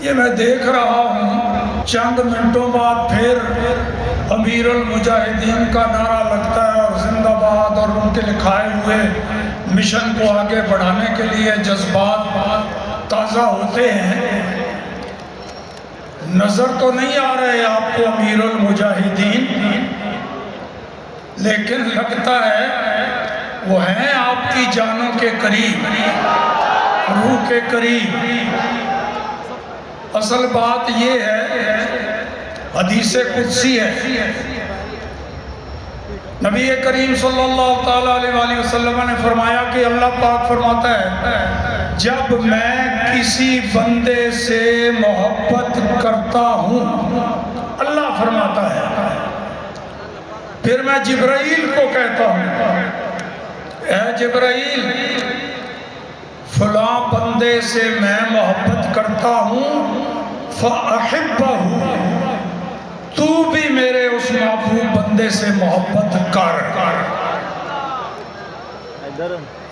یہ میں دیکھ رہا ہوں چند منٹوں بعد پھر امیر المجاہدین کا نعرہ لگتا ہے اور زندہ باد، اور ان کے لکھائے ہوئے مشن کو آگے بڑھانے کے لیے جذبات تازہ ہوتے ہیں۔ نظر تو نہیں آ رہے آپ کو امیر المجاہدین، لیکن لگتا ہے وہ ہیں آپ کی جانوں کے قریب، روح کے قریب۔ اصل بات یہ ہے، حدیث قدسی ہے، نبی کریم صلی اللہ تعالیٰ علیہ وآلہ وسلم نے فرمایا کہ اللہ پاک فرماتا ہے جب میں کسی بندے سے محبت کرتا ہوں، اللہ فرماتا ہے، پھر میں جبرائیل کو کہتا ہوں اے جبرائیل فلاں بندے سے میں محبت کرتا ہوں فَأَحِبَّهُ، تو بھی میرے اس محبوب بندے سے محبت کر۔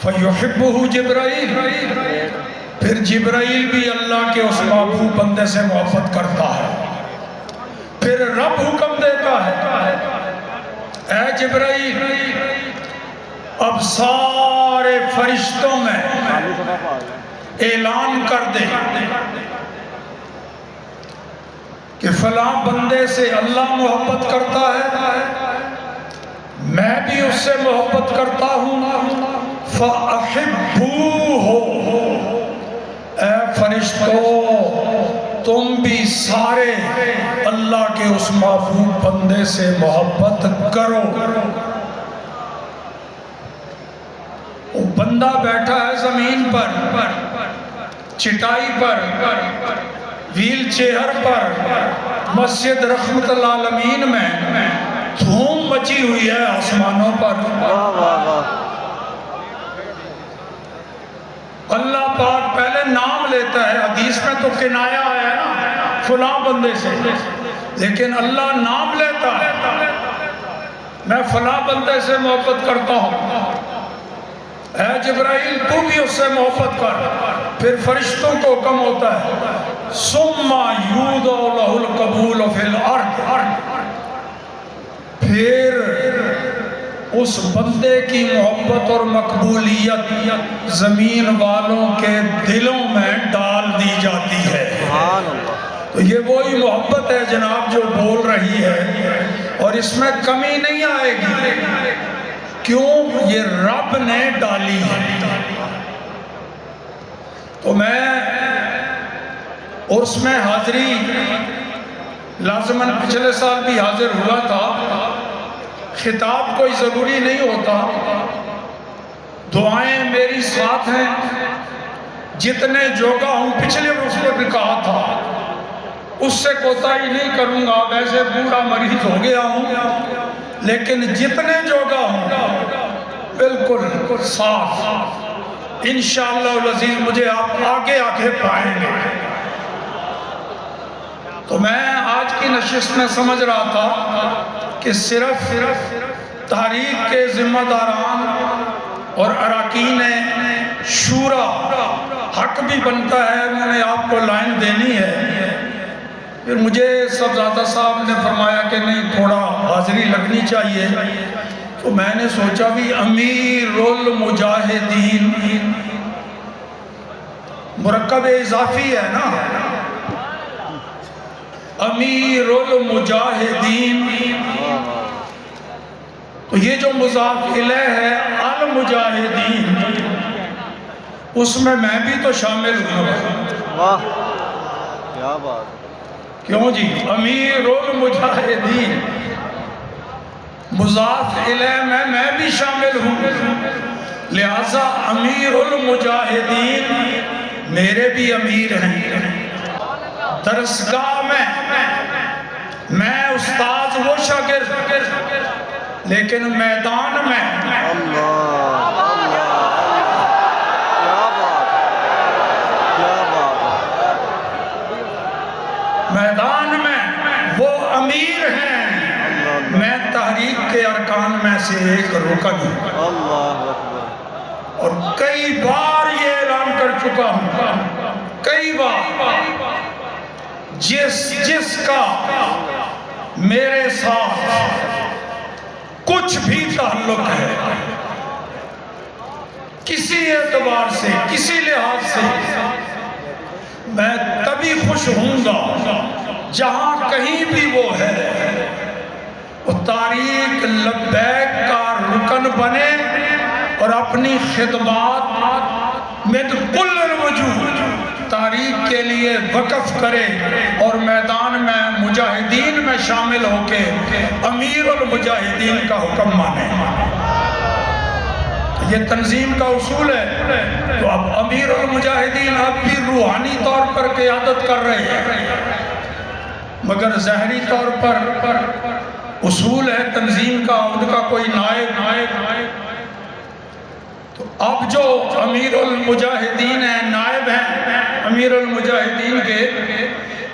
فَيُحِبُّهُ جبرائیل، پھر جبرائیل بھی اللہ کے اس محبوب بندے سے محبت کرتا ہے۔ پھر رب حکم دیتا ہے اے جبرائیل اب سارے فرشتوں میں اعلان کر دے کہ فلاں بندے سے اللہ محبت کرتا ہے، میں بھی اس سے محبت کرتا ہوں، فَأَحِبُّوهُ، اے فرشتوں تم بھی سارے اللہ کے اس محبوب بندے سے محبت کرو۔ وہ بندہ بیٹھا ہے زمین پر، چٹائی پر، ویل چیئر پر، مسجد رحمت العالمین میں دھوم مچی ہوئی ہے آسمانوں پر۔ اللہ پاک پہلے نام لیتا ہے، حدیث میں تو کنایا ہے نا فلاں بندے سے، لیکن اللہ نام لیتا ہے میں فلاں بندے سے محبت کرتا ہوں، اے جبرائیل تو بھی اس سے محبت کر۔ پھر فرشتوں کو حکم ہوتا ہے ثُمَّ يُوضَعُ لَهُ الْقَبُولُ فِي الْأَرْضِ، پھر اس بندے کی محبت اور مقبولیت زمین والوں کے دلوں میں ڈال دی جاتی ہے۔ تو یہ وہی محبت ہے جناب جو بول رہی ہے، اور اس میں کمی نہیں آئے گی، کیوں؟ یہ رب نے ڈالی ہے۔ تو میں عرس میں حاضری لازماً پچھلے سال بھی حاضر ہوا تھا، خطاب کوئی ضروری نہیں ہوتا، دعائیں میری ساتھ ہیں، جتنے جوگا ہوں پچھلے عرس میں بھی کہا تھا اس سے کوتاہی نہیں کروں گا، ویسے بوڑھا مریض ہو گیا ہوں، لیکن جتنے جوگا ہوں بالکل صاف، انشاءاللہ العزیز مجھے آپ آگے آگے پائیں گے۔ تو میں آج کی نشست میں سمجھ رہا تھا کہ صرف تحریک کے ذمہ داران اور اراکین شورا حق بھی بنتا ہے، انہوں نے آپ کو لائن دینی ہے۔ پھر مجھے صاحبزادہ صاحب نے فرمایا کہ نہیں تھوڑا حاضری لگنی چاہیے، تو میں نے سوچا بھی امیر المجاہدین مرکب اضافی ہے نا، امیر المجاہدین، تو یہ جو مضاف الیہ ہے المجاہدین، اس میں بھی تو شامل ہوں۔ واہ کیا بات، کیوں جی؟ امیر المجاہدین مضاف الیہ میں بھی شامل ہوں، لہذا امیر المجاہدین میرے بھی امیر ہیں۔ درسگاہ میں استاد وہ شاگرد، لیکن میدان میں میدان میں وہ امیر ہیں، میں تحریک کے ارکان میں سے ایک رکن ہوں، اور کئی بار یہ اعلان کر چکا ہوں، کئی بار جس کا میرے ساتھ کچھ بھی تعلق ہے، کسی اعتبار سے، کسی لحاظ سے، میں تبھی خوش ہوں گا جہاں کہیں بھی وہ ہے وہ تاریخ لبیک کا رکن بنے اور اپنی خدمات میں کل الوجود تاریخ کے لیے وقف کرے اور میدان میں مجاہدین میں شامل ہو کے امیر المجاہدین کا حکم مانے۔ یہ تنظیم کا اصول ہے۔ تو اب امیر المجاہدین اب بھی روحانی طور پر قیادت کر رہے ہیں، مگر ظاہری طور پر اصول ہے تنظیم کا، ان کا کوئی نائب۔ تو اب جو امیر المجاہدین ہیں، نائب ہیں امیر المجاہدین کے،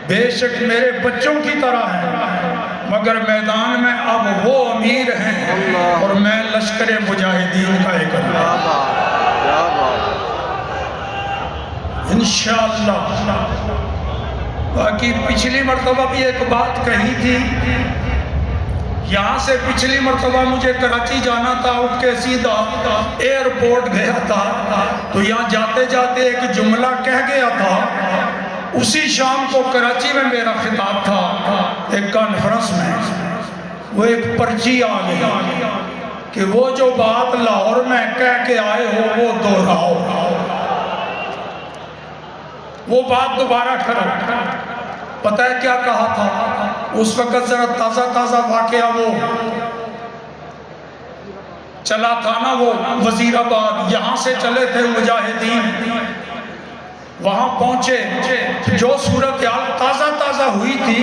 بے شک میرے بچوں کی طرح ہیں، مگر میدان میں اب وہ امیر ہیں اور میں لشکر مجاہدین کا ایک انشاءاللہ۔ باقی پچھلی مرتبہ بھی ایک بات کہی تھی، یہاں سے پچھلی مرتبہ مجھے کراچی جانا تھا، اٹھ کے سیدھا ایئرپورٹ گیا تھا، تو یہاں جاتے جاتے ایک جملہ کہہ گیا تھا۔ اسی شام کو کراچی میں میرا خطاب تھا ایک کانفرنس میں، وہ ایک پرچی آ گئی کہ وہ جو بات لاہور میں کہہ کے آئے ہو وہ دہراؤ، وہ بات دوبارہ کرو۔ پتہ ہے کیا کہا تھا اس وقت؟ ذرا تازہ تازہ واقعہ وہ چلا تھا نا، وہ وزیر آباد، یہاں سے چلے تھے مجاہدین، وہاں پہنچے، جو صورتحال تازہ تازہ ہوئی تھی،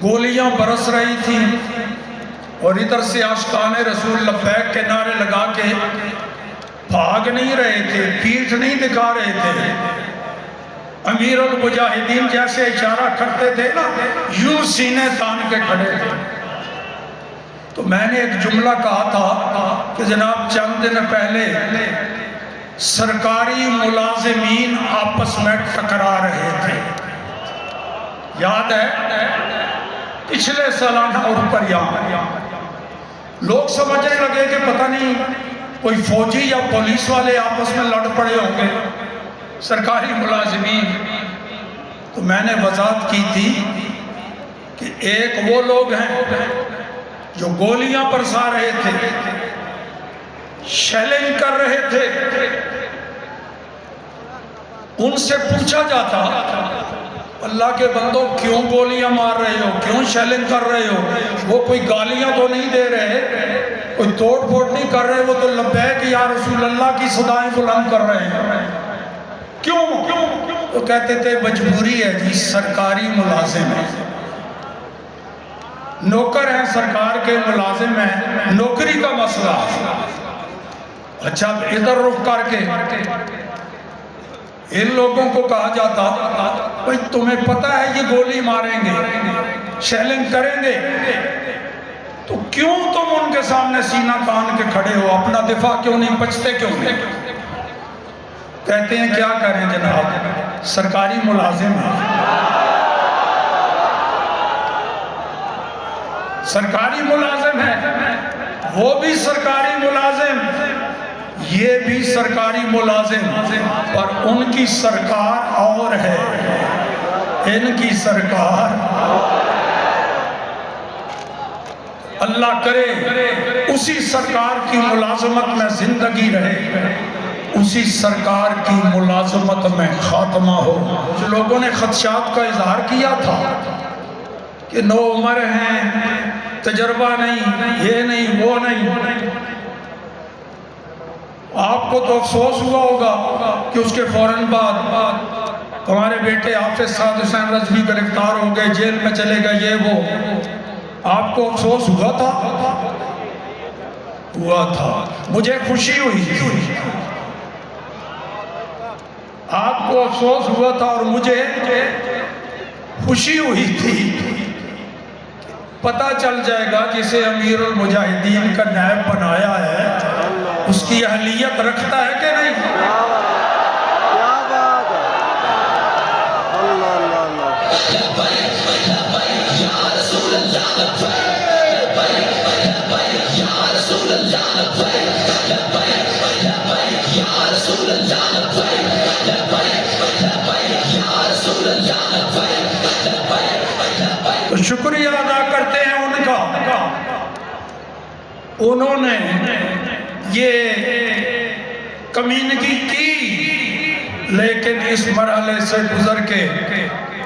گولیاں برس رہی تھی اور ادھر سے عاشقان رسول لبیک کے نعرے لگا کے بھاگ نہیں رہے تھے، پیٹھ نہیں دکھا رہے تھے۔ امیر المجاہدین جیسے اشارہ کرتے تھے نا، یوں سینے تان کے کھڑے تھے۔ تو میں نے ایک جملہ کہا تھا کہ جناب چند دن پہلے سرکاری ملازمین آپس میں ٹکرا رہے تھے، یاد ہے؟ پچھلے سالانہ اور پر یہاں لوگ سمجھنے لگے کہ پتہ نہیں کوئی فوجی یا پولیس والے آپس میں لڑ پڑے ہوں گے، سرکاری ملازمین۔ تو میں نے وضاحت کی تھی کہ ایک وہ لوگ ہیں جو گولیاں برسا رہے تھے، شیلنگ کر رہے تھے، ان سے پوچھا جاتا اللہ کے بندوں کیوں گولیاں مار رہے ہو، کیوں شیلنگ کر رہے ہو؟ وہ کوئی گالیاں تو نہیں دے رہے، کوئی توڑ پھوڑ نہیں کر رہے، وہ تو لبیک یا رسول اللہ کی صدائیں بلند کر رہے ہیں، کیوں؟ تو کہتے تھے مجبوری ہے جی، سرکاری ملازم ہیں، نوکر ہیں، سرکار کے ملازم ہیں، نوکری کا مسئلہ ہے۔ اچھا ادھر رخ کر کے ان لوگوں کو کہا جاتا بھئی تمہیں پتہ ہے یہ گولی ماریں گے، شیلنگ کریں گے، تو کیوں تم ان کے سامنے سینہ تان کے کھڑے ہو، اپنا دفاع کیوں نہیں، بچتے کیوں نہیں؟ کہتے ہیں کیا کریں جناب، سرکاری ملازم ہیں، سرکاری ملازم ہیں، وہ بھی سرکاری ملازم، یہ بھی سرکاری ملازم، پر ان کی سرکار اور ہے، ان کی سرکار اللہ کرے اسی سرکار کی ملازمت میں زندگی رہے، اسی سرکار کی ملازمت میں خاتمہ ہو۔ لوگوں نے خدشات کا اظہار کیا تھا کہ نو عمر ہیں، تجربہ نہیں، یہ نہیں وہ نہیں۔ آپ کو تو افسوس ہوا ہوگا کہ اس کے فوراً بعد ہمارے بیٹے حافظ سعد حسین رضوی گرفتار ہو گئے، جیل میں چلے گئے، یہ وہ، آپ کو افسوس ہوا تھا؟ ہوا تھا، مجھے خوشی ہوئی تھی، آپ کو افسوس ہوا تھا اور مجھے خوشی ہوئی تھی۔ پتہ چل جائے گا جسے امیر المجاہدین کا نائب بنایا ہے اس کی اہلیت رکھتا ہے کہ نہیں۔ کیا بات ہے، اللہ اللہ اللہ۔ تو شکریہ ادا کرتے ہیں ان کا، انہوں نے یہ کمینگی کی، لیکن اس مرحلے سے گزر کے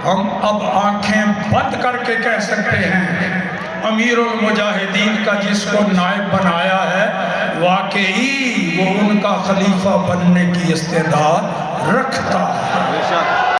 ہم اب آنکھیں بند کر کے کہہ سکتے ہیں امیر المجاہدین کا جس کو نائب بنایا ہے واقعی وہ ان کا خلیفہ بننے کی استعداد رکھتا ہے۔ بے شک